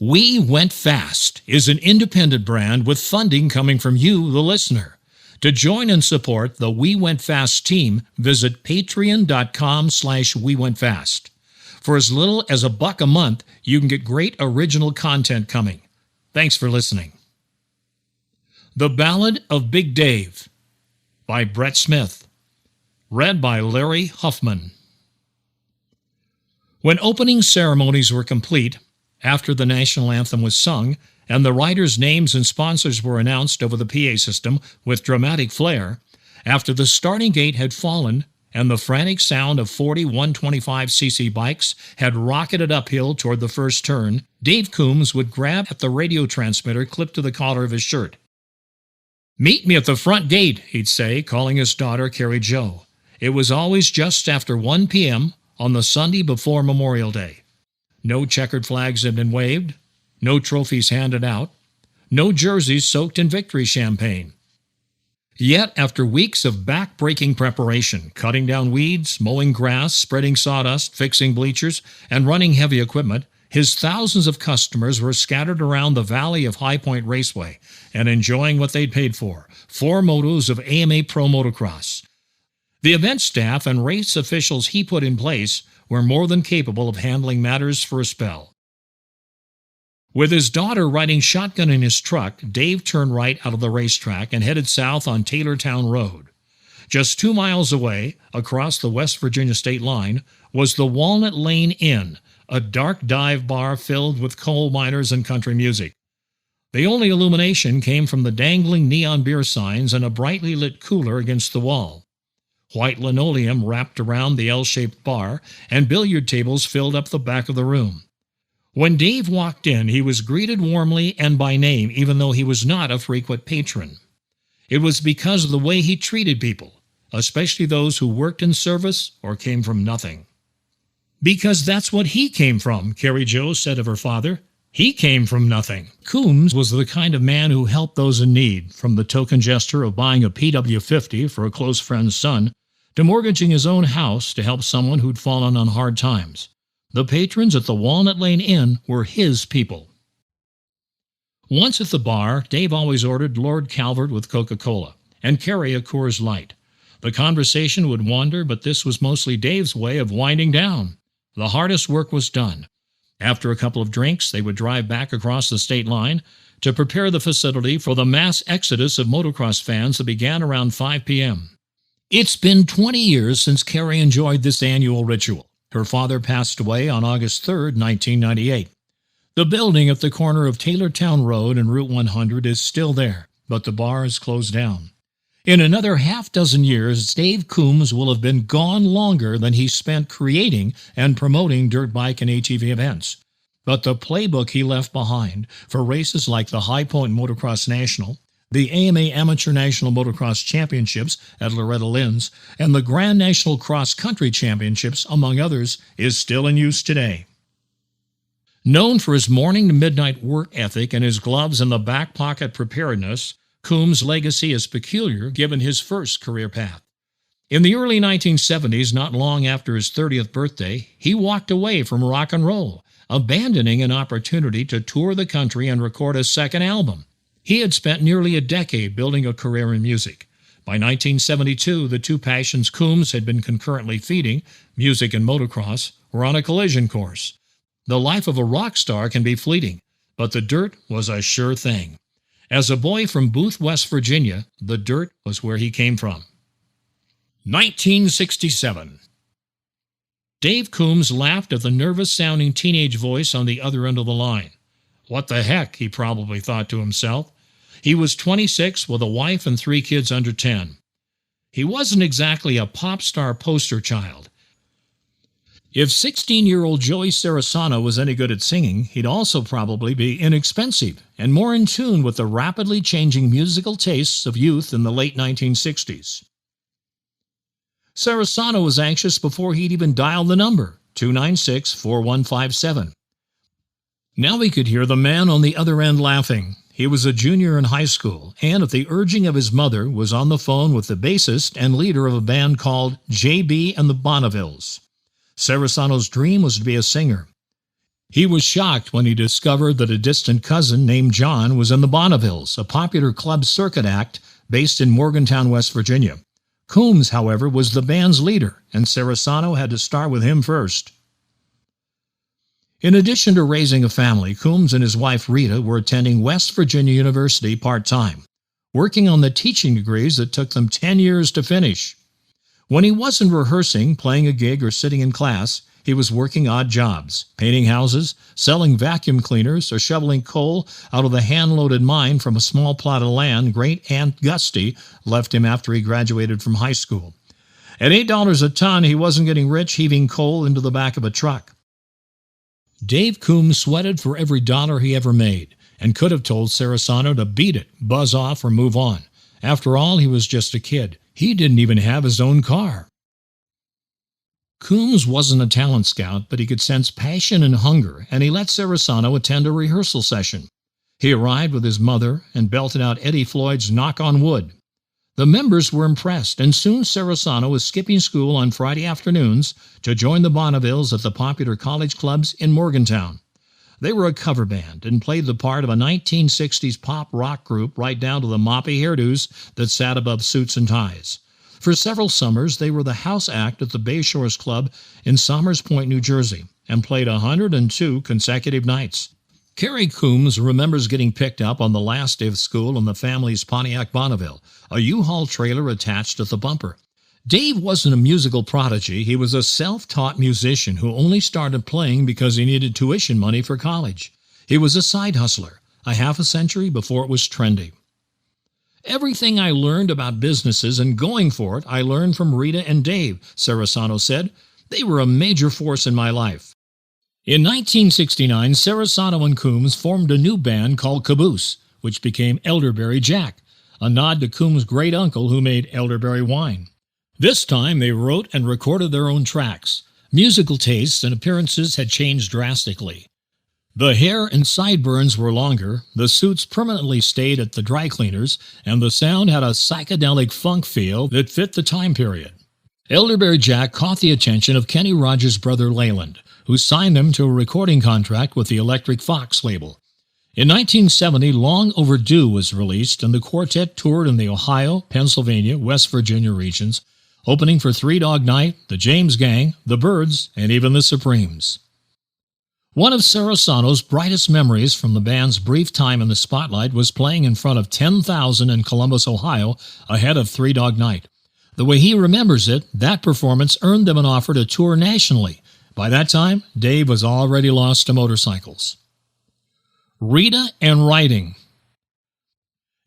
We Went Fast is an independent brand with funding coming from you, the listener. To join and support the We Went Fast team, visit patreon.com/WeWentFast. For as little as $1 a month, you can get great original content coming. Thanks for listening. The Ballad of Big Dave by Brett Smith. Read by Larry Huffman. When opening ceremonies were complete, after the national anthem was sung, and the riders' names and sponsors were announced over the PA system with dramatic flair, after the starting gate had fallen and the frantic sound of 40 125cc bikes had rocketed uphill toward the first turn, Dave Coombs would grab at the radio transmitter clipped to the collar of his shirt. "Meet me at the front gate," he'd say, calling his daughter, Carrie Jo. It was always just after 1 p.m. on the Sunday before Memorial Day. No checkered flags had been waved, no trophies handed out, no jerseys soaked in victory champagne. Yet, after weeks of back-breaking preparation, cutting down weeds, mowing grass, spreading sawdust, fixing bleachers, and running heavy equipment, his thousands of customers were scattered around the valley of High Point Raceway and enjoying what they'd paid for, 4 motos of AMA Pro Motocross. The event staff and race officials he put in place were more than capable of handling matters for a spell. With his daughter riding shotgun in his truck, Dave turned right out of the racetrack and headed south on Taylortown Road. Just 2 miles away, across the West Virginia state line, was the Walnut Lane Inn, a dark dive bar filled with coal miners and country music. The only illumination came from the dangling neon beer signs and a brightly lit cooler against the wall. White linoleum wrapped around the L-shaped bar, and billiard tables filled up the back of the room. When Dave walked in, he was greeted warmly and by name, even though he was not a frequent patron. It was because of the way he treated people, especially those who worked in service or came from nothing. "Because that's what he came from," Carrie Jo said of her father. "He came from nothing." Coombs was the kind of man who helped those in need, from the token gesture of buying a PW50 for a close friend's son, to mortgaging his own house to help someone who'd fallen on hard times. The patrons at the Walnut Lane Inn were his people. Once at the bar, Dave always ordered Lord Calvert with Coca-Cola, and Carrie a Coors Light. The conversation would wander, but this was mostly Dave's way of winding down. The hardest work was done. After a couple of drinks, they would drive back across the state line to prepare the facility for the mass exodus of motocross fans that began around 5 p.m. It's been 20 years since Carrie enjoyed this annual ritual. Her father passed away on August 3, 1998. The building at the corner of Taylortown Road and Route 100 is still there, but the bar is closed down. In another half-dozen years, Dave Coombs will have been gone longer than he spent creating and promoting dirt bike and ATV events. But the playbook he left behind for races like the High Point Motocross National, the AMA Amateur National Motocross Championships at Loretta Lynn's, and the Grand National Cross Country Championships, among others, is still in use today. Known for his morning to midnight work ethic and his gloves in the back pocket preparedness, Coombs' legacy is peculiar given his first career path. In the early 1970s, not long after his 30th birthday, he walked away from rock and roll, abandoning an opportunity to tour the country and record a second album. He had spent nearly a decade building a career in music. By 1972, the two passions Coombs had been concurrently feeding, music and motocross, were on a collision course. The life of a rock star can be fleeting, but the dirt was a sure thing. As a boy from Booth, West Virginia, the dirt was where he came from. 1967. Dave Coombs laughed at the nervous-sounding teenage voice on the other end of the line. What the heck, he probably thought to himself. He was 26 with a wife and 3 kids under 10. He wasn't exactly a pop star poster child. If 16-year-old Joey Sarasano was any good at singing, he'd also probably be inexpensive and more in tune with the rapidly changing musical tastes of youth in the late 1960s. Sarasano was anxious before he'd even dialed the number, 296-4157. Now he could hear the man on the other end laughing. He was a junior in high school, and at the urging of his mother, was on the phone with the bassist and leader of a band called J.B. and the Bonnevilles. Sarasano's dream was to be a singer. He was shocked when he discovered that a distant cousin named John was in the Bonnevilles, a popular club circuit act based in Morgantown, West Virginia. Coombs, however, was the band's leader, and Sarasano had to start with him first. In addition to raising a family, Coombs and his wife Rita were attending West Virginia University part-time, working on the teaching degrees that took them 10 years to finish. When he wasn't rehearsing, playing a gig, or sitting in class, he was working odd jobs, painting houses, selling vacuum cleaners, or shoveling coal out of the hand-loaded mine from a small plot of land Great-Aunt Gusty left him after he graduated from high school. At $8 a ton, he wasn't getting rich heaving coal into the back of a truck. Dave Coombs sweated for every dollar he ever made, and could have told Sarasano to beat it, buzz off, or move on. After all, he was just a kid. He didn't even have his own car. Coombs wasn't a talent scout, but he could sense passion and hunger, and he let Sarasano attend a rehearsal session. He arrived with his mother and belted out Eddie Floyd's Knock on Wood. The members were impressed, and soon Sarasano was skipping school on Friday afternoons to join the Bonnevilles at the popular college clubs in Morgantown. They were a cover band and played the part of a 1960s pop rock group right down to the moppy hairdos that sat above suits and ties. For several summers, they were the house act at the Bay Shores Club in Somers Point, New Jersey, and played 102 consecutive nights. Carrie Coombs remembers getting picked up on the last day of school in the family's Pontiac Bonneville, a U-Haul trailer attached at the bumper. Dave wasn't a musical prodigy. He was a self-taught musician who only started playing because he needed tuition money for college. He was a side hustler, a half a century before it was trendy. Everything I learned about businesses and going for it, I learned from Rita and Dave, Sarasano said. They were a major force in my life. In 1969, Sarasano and Coombs formed a new band called Caboose, which became Elderberry Jack, a nod to Coombs' great uncle who made elderberry wine. This time they wrote and recorded their own tracks. Musical tastes and appearances had changed drastically. The hair and sideburns were longer, the suits permanently stayed at the dry cleaners, and the sound had a psychedelic funk feel that fit the time period. Elderberry Jack caught the attention of Kenny Rogers' brother Leyland, who signed them to a recording contract with the Electric Fox label. In 1970, Long Overdue was released, and the quartet toured in the Ohio, Pennsylvania, West Virginia regions, opening for Three Dog Night, the James Gang, the Byrds, and even the Supremes. One of Sarasano's brightest memories from the band's brief time in the spotlight was playing in front of 10,000 in Columbus, Ohio, ahead of Three Dog Night. The way he remembers it, that performance earned them an offer to tour nationally. By that time, Dave was already lost to motorcycles. Rita and riding.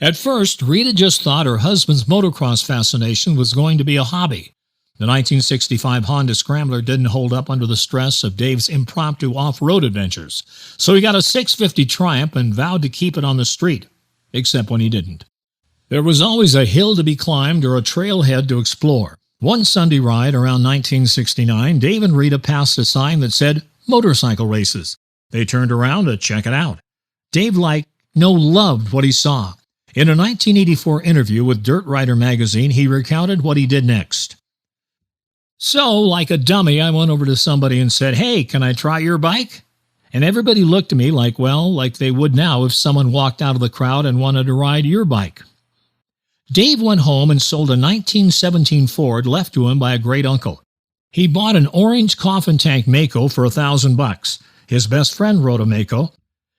At first, Rita just thought her husband's motocross fascination was going to be a hobby. The 1965 Honda Scrambler didn't hold up under the stress of Dave's impromptu off-road adventures, so he got a 650 Triumph and vowed to keep it on the street, except when he didn't. There was always a hill to be climbed or a trailhead to explore. One Sunday ride around 1969, Dave and Rita passed a sign that said, "Motorcycle Races." They turned around to check it out. Dave loved what he saw. In a 1984 interview with Dirt Rider magazine, he recounted what he did next. So, like a dummy, I went over to somebody and said, "Hey, can I try your bike?" And everybody looked at me like they would now if someone walked out of the crowd and wanted to ride your bike. Dave went home and sold a 1917 Ford left to him by a great uncle. He bought an orange coffin tank Mako for $1,000. His best friend rode a Mako.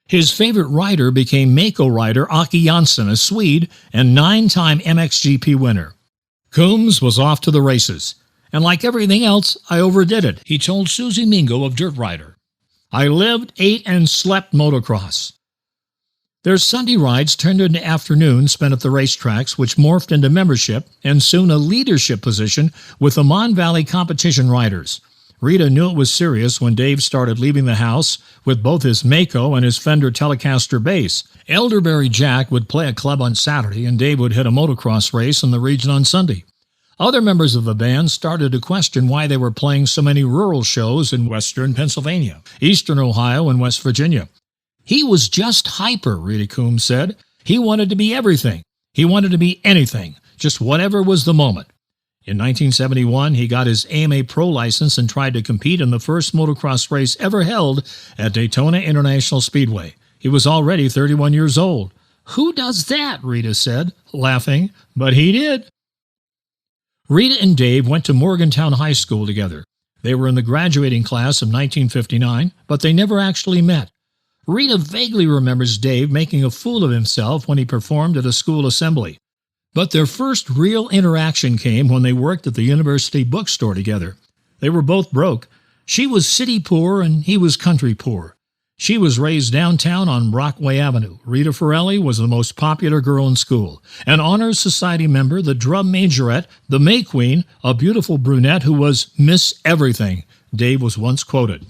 His favorite rider became Mako rider Aki Jansson, a Swede and 9-time MXGP winner. Coombs was off to the races. And like everything else, I overdid it, he told Susie Mingo of Dirt Rider. I lived, ate, and slept motocross. Their Sunday rides turned into afternoons spent at the racetracks, which morphed into membership and soon a leadership position with the Mon Valley competition riders. Rita knew it was serious when Dave started leaving the house with both his Mako and his Fender Telecaster bass. Elderberry Jack would play a club on Saturday, and Dave would hit a motocross race in the region on Sunday. Other members of the band started to question why they were playing so many rural shows in western Pennsylvania, eastern Ohio, and West Virginia. He was just hyper, Rita Coombs said. He wanted to be everything. He wanted to be anything, just whatever was the moment. In 1971, he got his AMA Pro license and tried to compete in the first motocross race ever held at Daytona International Speedway. He was already 31 years old. "Who does that?" Rita said, laughing, but he did. Rita and Dave went to Morgantown High School together. They were in the graduating class of 1959, but they never actually met. Rita vaguely remembers Dave making a fool of himself when he performed at a school assembly. But their first real interaction came when they worked at the university bookstore together. They were both broke. She was city poor and he was country poor. She was raised downtown on Brockway Avenue. Rita Forelli was the most popular girl in school, an honors society member, the drum majorette, the May Queen, a beautiful brunette who was Miss Everything, Dave was once quoted.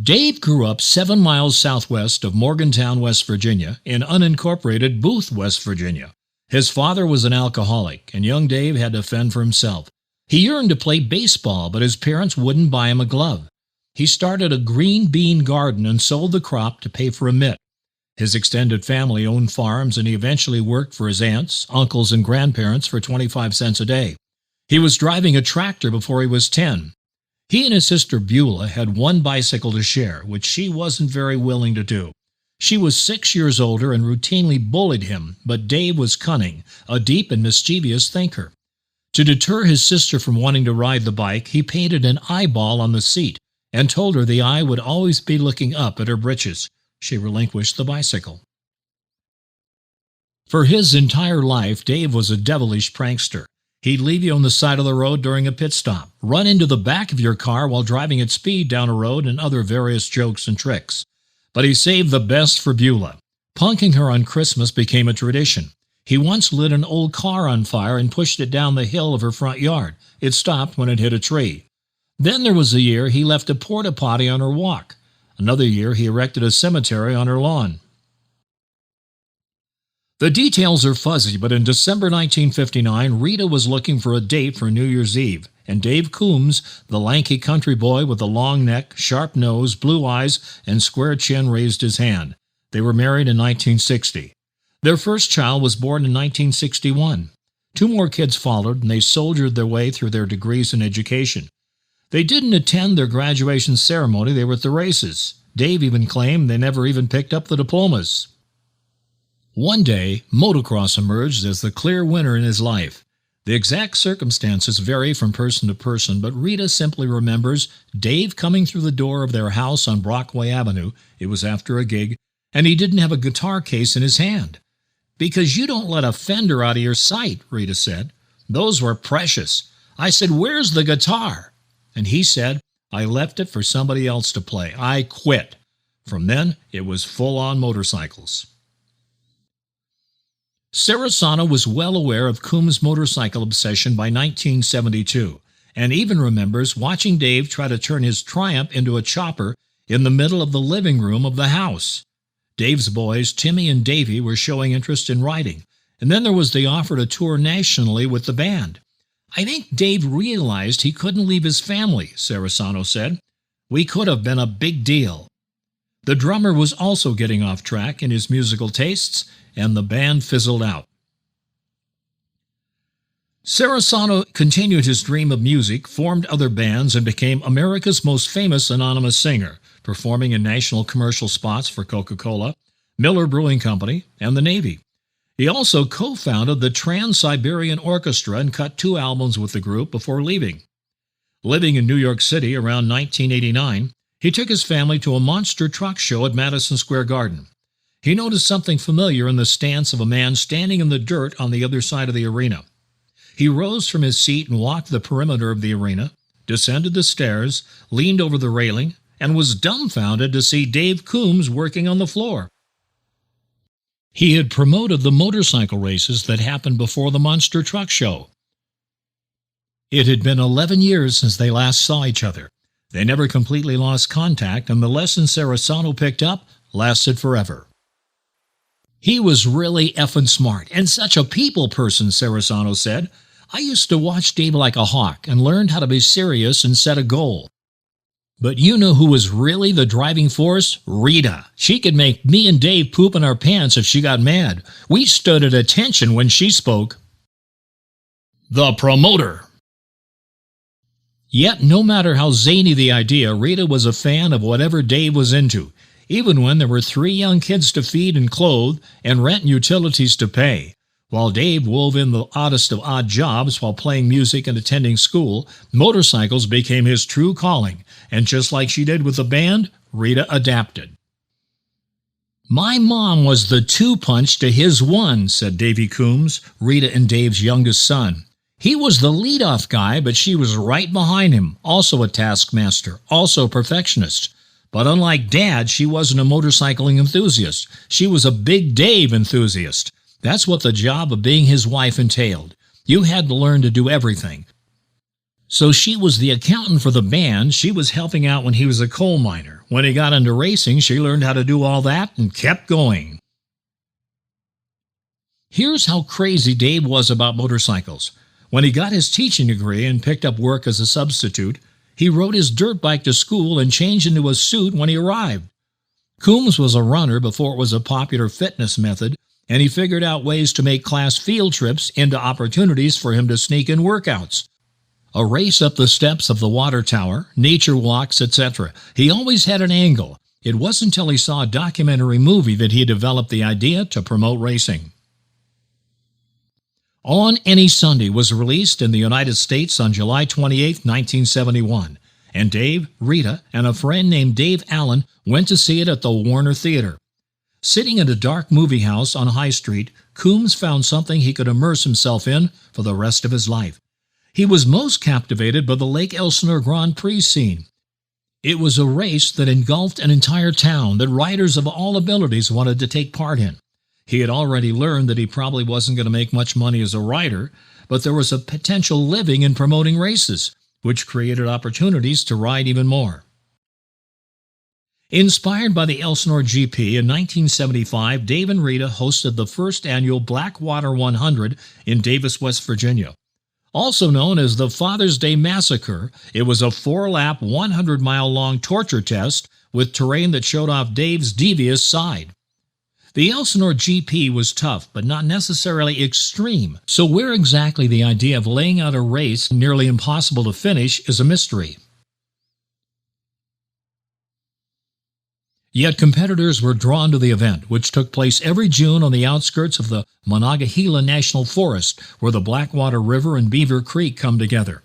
Dave grew up 7 miles southwest of Morgantown, West Virginia, in unincorporated Booth, West Virginia. His father was an alcoholic, and young Dave had to fend for himself. He yearned to play baseball, but his parents wouldn't buy him a glove. He started a green bean garden and sold the crop to pay for a mitt. His extended family owned farms, and he eventually worked for his aunts, uncles, and grandparents for 25 cents a day. He was driving a tractor before he was 10. He and his sister Beulah had one bicycle to share, which she wasn't very willing to do. She was 6 years older and routinely bullied him, but Dave was cunning, a deep and mischievous thinker. To deter his sister from wanting to ride the bike, he painted an eyeball on the seat and told her the eye would always be looking up at her britches. She relinquished the bicycle. For his entire life, Dave was a devilish prankster. He'd leave you on the side of the road during a pit stop, run into the back of your car while driving at speed down a road, and other various jokes and tricks. But he saved the best for Beulah. Punking her on Christmas became a tradition. He once lit an old car on fire and pushed it down the hill of her front yard. It stopped when it hit a tree. Then there was a year he left a porta-potty on her walk. Another year he erected a cemetery on her lawn. The details are fuzzy, but in December 1959, Rita was looking for a date for New Year's Eve, and Dave Coombs, the lanky country boy with a long neck, sharp nose, blue eyes, and square chin, raised his hand. They were married in 1960. Their first child was born in 1961. 2 more kids followed, and they soldiered their way through their degrees in education. They didn't attend their graduation ceremony. They were at the races. Dave even claimed they never even picked up the diplomas. One day, motocross emerged as the clear winner in his life. The exact circumstances vary from person to person, but Rita simply remembers Dave coming through the door of their house on Brockway Avenue. It was after a gig, and he didn't have a guitar case in his hand. "Because you don't let a Fender out of your sight," Rita said. "Those were precious. I said, 'Where's the guitar?' And he said, 'I left it for somebody else to play. I quit.' From then, it was full-on motorcycles." Sarasano was well aware of Coombs' motorcycle obsession by 1972, and even remembers watching Dave try to turn his Triumph into a chopper in the middle of the living room of the house. Dave's boys, Timmy and Davey, were showing interest in riding, and then there was the offer to tour nationally with the band. "I think Dave realized he couldn't leave his family," Sarasano said. "We could have been a big deal." The drummer was also getting off track in his musical tastes, and the band fizzled out. Sarasano continued his dream of music, formed other bands, and became America's most famous anonymous singer, performing in national commercial spots for Coca-Cola, Miller Brewing Company, and the Navy. He also co-founded the Trans-Siberian Orchestra and cut 2 albums with the group before leaving. Living in New York City around 1989, he took his family to a monster truck show at Madison Square Garden. He noticed something familiar in the stance of a man standing in the dirt on the other side of the arena. He rose from his seat and walked the perimeter of the arena, descended the stairs, leaned over the railing, and was dumbfounded to see Dave Coombs working on the floor. He had promoted the motorcycle races that happened before the monster truck show. It had been 11 years since they last saw each other. They never completely lost contact, and the lesson Sarasano picked up lasted forever. "He was really effing smart, and such a people person," Sarasano said. "I used to watch Dave like a hawk and learned how to be serious and set a goal." But you know who was really the driving force? Rita. She could make me and Dave poop in our pants if she got mad. We stood at attention when she spoke. The promoter. Yet, no matter how zany the idea, Rita was a fan of whatever Dave was into, even when there were 3 young kids to feed and clothe and rent and utilities to pay. While Dave wove in the oddest of odd jobs while playing music and attending school, motorcycles became his true calling, and just like she did with the band, Rita adapted. My mom was the 2-punch to his 1, said Davy Coombs, Rita and Dave's youngest son. He was the lead-off guy, but she was right behind him, also a taskmaster, also a perfectionist. But unlike Dad, she wasn't a motorcycling enthusiast. She was a Big Dave enthusiast. That's what the job of being his wife entailed. You had to learn to do everything. So she was the accountant for the band. She was helping out when he was a coal miner. When he got into racing, she learned how to do all that and kept going. Here's how crazy Dave was about motorcycles. When he got his teaching degree and picked up work as a substitute, he rode his dirt bike to school and changed into a suit when he arrived. Coombs was a runner before it was a popular fitness method, and he figured out ways to make class field trips into opportunities for him to sneak in workouts. A race up the steps of the water tower, nature walks, etc. He always had an angle. It wasn't until he saw a documentary movie that he developed the idea to promote racing. On Any Sunday was released in the United States on July 28, 1971, and Dave, Rita, and a friend named Dave Allen went to see it at the Warner Theater. Sitting in a dark movie house on High Street, Coombs found something he could immerse himself in for the rest of his life. He was most captivated by the Lake Elsinore Grand Prix scene. It was a race that engulfed an entire town that riders of all abilities wanted to take part in. He had already learned that he probably wasn't going to make much money as a rider, but there was a potential living in promoting races, which created opportunities to ride even more. Inspired by the Elsinore GP, in 1975, Dave and Rita hosted the first annual Blackwater 100 in Davis, West Virginia. Also known as the Father's Day Massacre, it was a 4-lap, 100-mile-long torture test with terrain that showed off Dave's devious side. The Elsinore GP was tough, but not necessarily extreme, so where exactly the idea of laying out a race nearly impossible to finish is a mystery. Yet competitors were drawn to the event, which took place every June on the outskirts of the Monongahela National Forest, where the Blackwater River and Beaver Creek come together.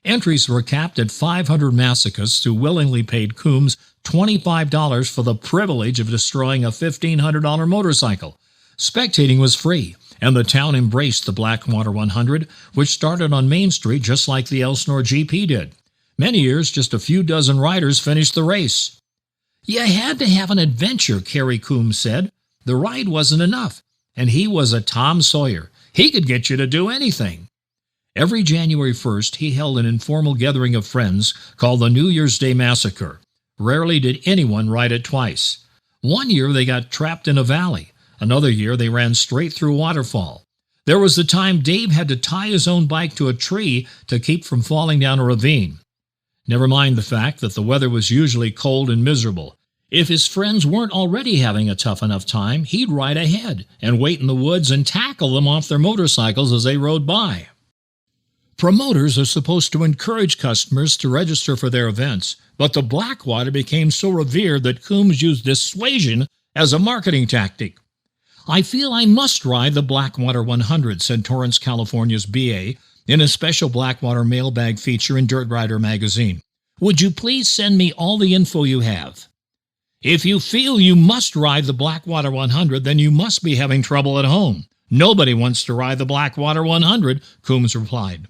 Entries were capped at 500 masochists who willingly paid Coombs $25 for the privilege of destroying a $1,500 motorcycle. Spectating was free, and the town embraced the Blackwater 100, which started on Main Street just like the Elsinore GP did. Many years, just a few dozen riders finished the race. You had to have an adventure, Kerry Coombs said. The ride wasn't enough, and he was a Tom Sawyer. He could get you to do anything. Every January 1st, he held an informal gathering of friends called the New Year's Day Massacre. Rarely did anyone ride it twice. One year they got trapped in a valley. Another year they ran straight through a waterfall. There was the time Dave had to tie his own bike to a tree to keep from falling down a ravine. Never mind the fact that the weather was usually cold and miserable. If his friends weren't already having a tough enough time, he'd ride ahead and wait in the woods and tackle them off their motorcycles as they rode by. Promoters are supposed to encourage customers to register for their events, but the Blackwater became so revered that Coombs used dissuasion as a marketing tactic. I feel I must ride the Blackwater 100, said Torrance, California's BA, in a special Blackwater mailbag feature in Dirt Rider magazine. Would you please send me all the info you have? If you feel you must ride the Blackwater 100, then you must be having trouble at home. Nobody wants to ride the Blackwater 100, Coombs replied.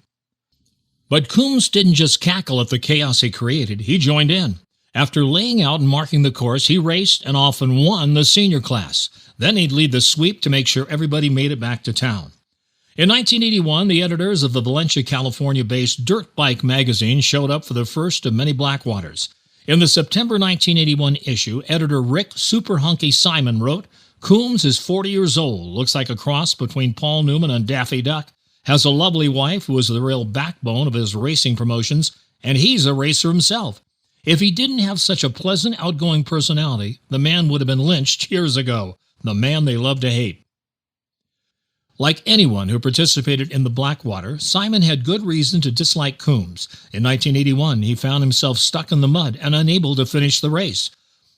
But Coombs didn't just cackle at the chaos he created, he joined in. After laying out and marking the course, he raced and often won the senior class. Then he'd lead the sweep to make sure everybody made it back to town. In 1981, the editors of the Valencia, California-based Dirt Bike magazine showed up for the first of many Blackwaters. In the September 1981 issue, editor Rick Super Hunky Simon wrote, Coombs is 40 years old, looks like a cross between Paul Newman and Daffy Duck, has a lovely wife who is the real backbone of his racing promotions, and he's a racer himself. If he didn't have such a pleasant, outgoing personality, the man would have been lynched years ago. The man they love to hate. Like anyone who participated in the Blackwater, Simon had good reason to dislike Coombs. In 1981, he found himself stuck in the mud and unable to finish the race.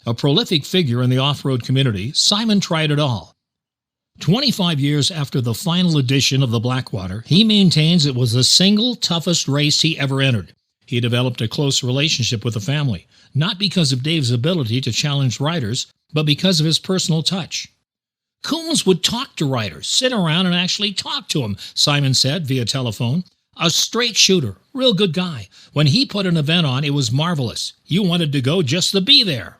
A prolific figure in the off-road community, Simon tried it all. 25 years after the final edition of the Blackwater, he maintains it was the single toughest race he ever entered. He developed a close relationship with the family, not because of Dave's ability to challenge riders, but because of his personal touch. Coombs would talk to riders, sit around and actually talk to them, Simon said via telephone. A straight shooter, real good guy. When he put an event on, it was marvelous. You wanted to go just to be there.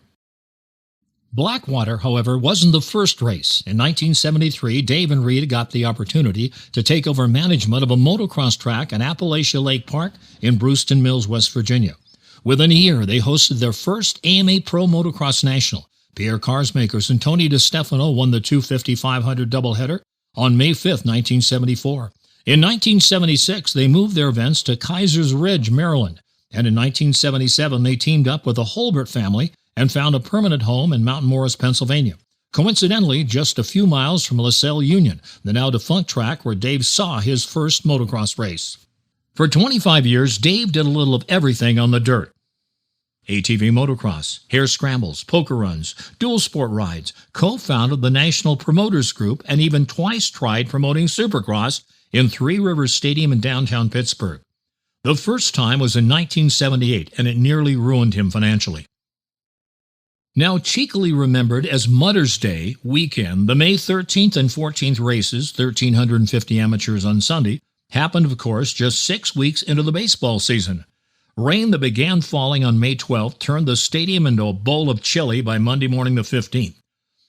Blackwater, however, wasn't the first race. In 1973, Dave and Rita got the opportunity to take over management of a motocross track at Appalachia Lake Park in Brewston Mills, West Virginia. Within a year, they hosted their first AMA Pro Motocross National. Pierre Carsmakers and Tony DiStefano won the 250-500 doubleheader on May 5, 1974. In 1976, they moved their events to Kaiser's Ridge, Maryland. And in 1977, they teamed up with the Holbert family and found a permanent home in Mountain Morris, Pennsylvania. Coincidentally, just a few miles from LaSalle Union, the now-defunct track where Dave saw his first motocross race. For 25 years, Dave did a little of everything on the dirt. ATV motocross, hare scrambles, poker runs, dual sport rides, co-founded the National Promoters Group, and even twice tried promoting Supercross in Three Rivers Stadium in downtown Pittsburgh. The first time was in 1978, and it nearly ruined him financially. Now cheekily remembered as Mother's Day weekend, the May 13th and 14th races, 1,350 amateurs on Sunday, happened, of course, just 6 weeks into the baseball season. Rain that began falling on May 12th turned the stadium into a bowl of chili by Monday morning the 15th.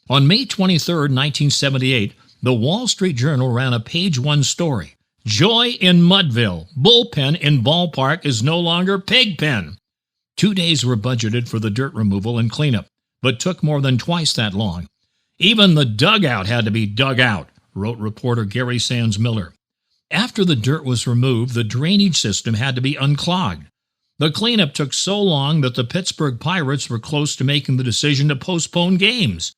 On May 23, 1978, the Wall Street Journal ran a page-one story. Joy in Mudville. Bullpen in ballpark is no longer pigpen. 2 days were budgeted for the dirt removal and cleanup, but took more than twice that long. Even the dugout had to be dug out, wrote reporter Gary Sands Miller. After the dirt was removed, the drainage system had to be unclogged. The cleanup took so long that the Pittsburgh Pirates were close to making the decision to postpone games.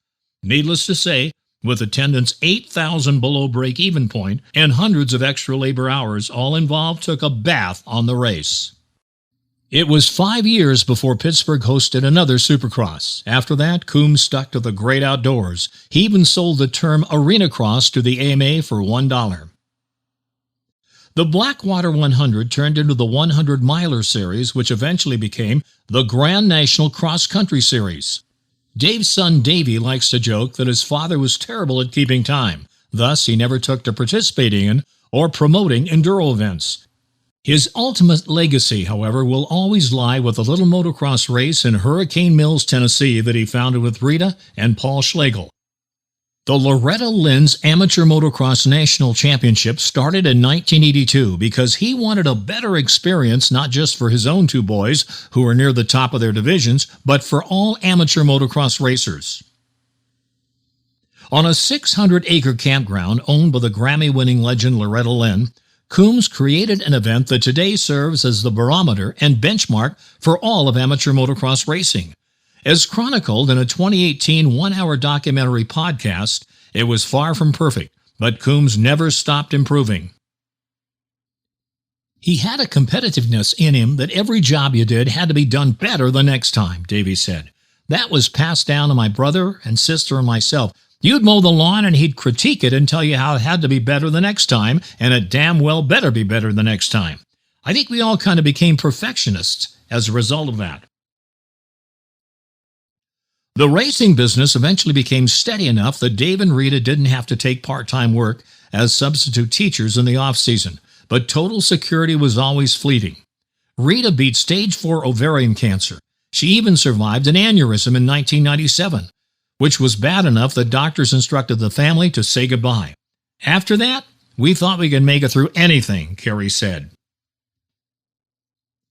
Needless to say, with attendance 8,000 below break-even point and hundreds of extra labor hours, all involved took a bath on the race. It was 5 years before Pittsburgh hosted another Supercross. After that, Coombs stuck to the great outdoors. He even sold the term Arena Cross to the AMA for $1. The Blackwater 100 turned into the 100 Miler Series, which eventually became the Grand National Cross Country Series. Dave's son Davey likes to joke that his father was terrible at keeping time. Thus, he never took to participating in or promoting enduro events. His ultimate legacy, however, will always lie with a little motocross race in Hurricane Mills, Tennessee that he founded with Rita and Paul Schlegel. The Loretta Lynn's Amateur Motocross National Championship started in 1982 because he wanted a better experience not just for his own two boys, who were near the top of their divisions, but for all amateur motocross racers. On a 600-acre campground owned by the Grammy-winning legend Loretta Lynn, Coombs created an event that today serves as the barometer and benchmark for all of amateur motocross racing. As chronicled in a 2018 one-hour documentary podcast, it was far from perfect, but Coombs never stopped improving. He had a competitiveness in him that every job you did had to be done better the next time, Davey said. That was passed down to my brother and sister and myself. You'd mow the lawn and he'd critique it and tell you how it had to be better the next time, and it damn well better be better the next time. I think we all kind of became perfectionists as a result of that. The racing business eventually became steady enough that Dave and Rita didn't have to take part-time work as substitute teachers in the off-season, but total security was always fleeting. Rita beat stage 4 ovarian cancer. She even survived an aneurysm in 1997, which was bad enough that doctors instructed the family to say goodbye. After that, we thought we could make it through anything, Carey said.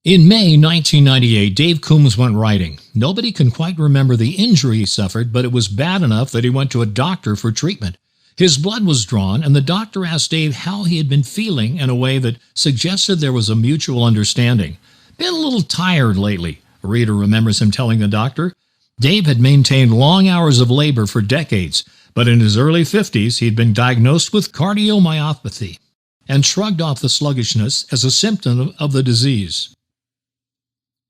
In May 1998, Dave Coombs went riding. Nobody can quite remember the injury he suffered, but it was bad enough that he went to a doctor for treatment. His blood was drawn, and the doctor asked Dave how he had been feeling in a way that suggested there was a mutual understanding. Been a little tired lately. Rita remembers him telling the doctor. Dave had maintained long hours of labor for decades, but in his early 50s he'd been diagnosed with cardiomyopathy and shrugged off the sluggishness as a symptom of the disease.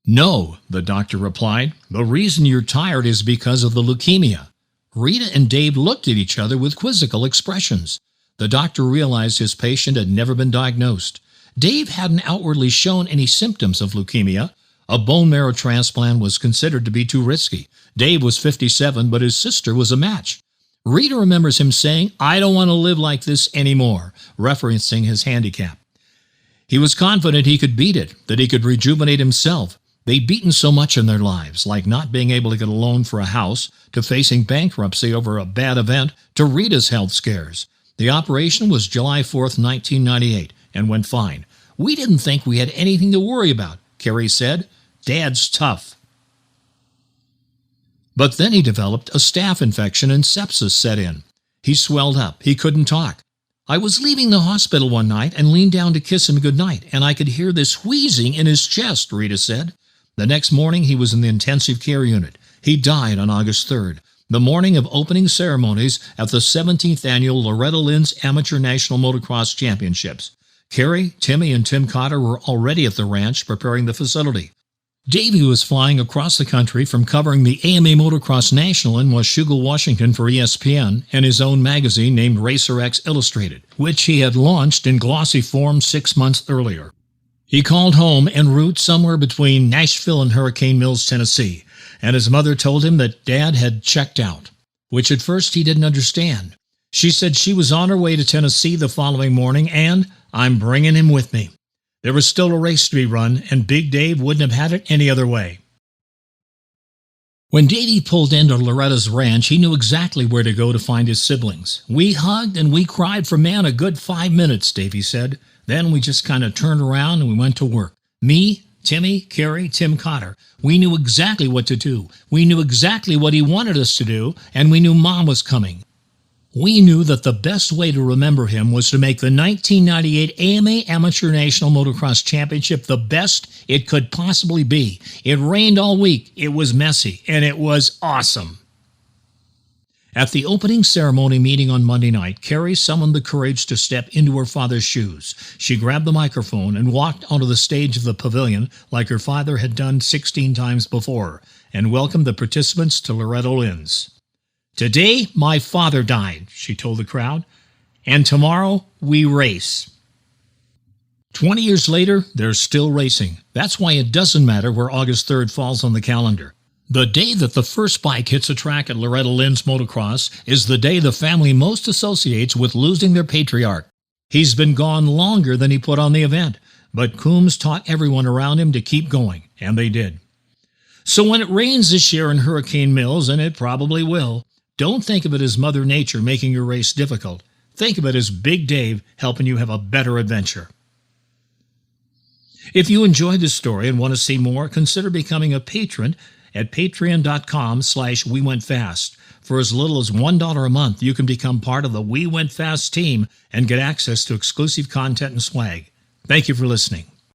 "No," the doctor replied. "The reason you're tired is because of the leukemia." Rita and Dave looked at each other with quizzical expressions. The doctor realized his patient had never been diagnosed. Dave hadn't outwardly shown any symptoms of leukemia. A bone marrow transplant was considered to be too risky. Dave was 57, but his sister was a match. Rita remembers him saying, "I don't want to live like this anymore," referencing his handicap. He was confident he could beat it, that he could rejuvenate himself. They'd beaten so much in their lives, like not being able to get a loan for a house, to facing bankruptcy over a bad event, to Rita's health scares. The operation was July 4th, 1998, and went fine. "We didn't think we had anything to worry about," Carrie said. "Dad's tough." But then he developed a staph infection and sepsis set in. He swelled up. He couldn't talk. "I was leaving the hospital one night and leaned down to kiss him goodnight, and I could hear this wheezing in his chest," Rita said. The next morning he was in the intensive care unit. He died on August 3rd, the morning of opening ceremonies at the 17th Annual Loretta Lynn's Amateur National Motocross Championships. Carrie, Timmy, and Tim Cotter were already at the ranch preparing the facility. Davey was flying across the country from covering the AMA Motocross National in Washougal, Washington for ESPN and his own magazine named Racer X Illustrated, which he had launched in glossy form 6 months earlier. He called home en route somewhere between Nashville and Hurricane Mills, Tennessee, and his mother told him that Dad had checked out, which at first he didn't understand. She said she was on her way to Tennessee the following morning, and "I'm bringing him with me." There was still a race to be run, and Big Dave wouldn't have had it any other way. When Davey pulled into Loretta's ranch, he knew exactly where to go to find his siblings. "We hugged and we cried for, man, a good 5 minutes," Davey said. "Then we just kind of turned around and we went to work. Me, Timmy, Carrie, Tim Cotter. We knew exactly what to do. We knew exactly what he wanted us to do, and we knew Mom was coming. We knew that the best way to remember him was to make the 1998 AMA Amateur National Motocross Championship the best it could possibly be. It rained all week, it was messy, and it was awesome." At the opening ceremony meeting on Monday night, Carrie summoned the courage to step into her father's shoes. She grabbed the microphone and walked onto the stage of the pavilion like her father had done 16 times before, and welcomed the participants to Loretta Lynn's. "Today, my father died," she told the crowd, "and tomorrow we race." 20 years later, they're still racing. That's why it doesn't matter where August 3rd falls on the calendar. The day that the first bike hits a track at Loretta Lynn's Motocross is the day the family most associates with losing their patriarch. He's been gone longer than he put on the event, but Coombs taught everyone around him to keep going, and they did. So when it rains this year in Hurricane Mills, and it probably will, don't think of it as Mother Nature making your race difficult. Think of it as Big Dave helping you have a better adventure. If you enjoyed this story and want to see more, consider becoming a patron at patreon.com/WeWentFast. For as little as $1 a month, you can become part of the We Went Fast team and get access to exclusive content and swag. Thank you for listening.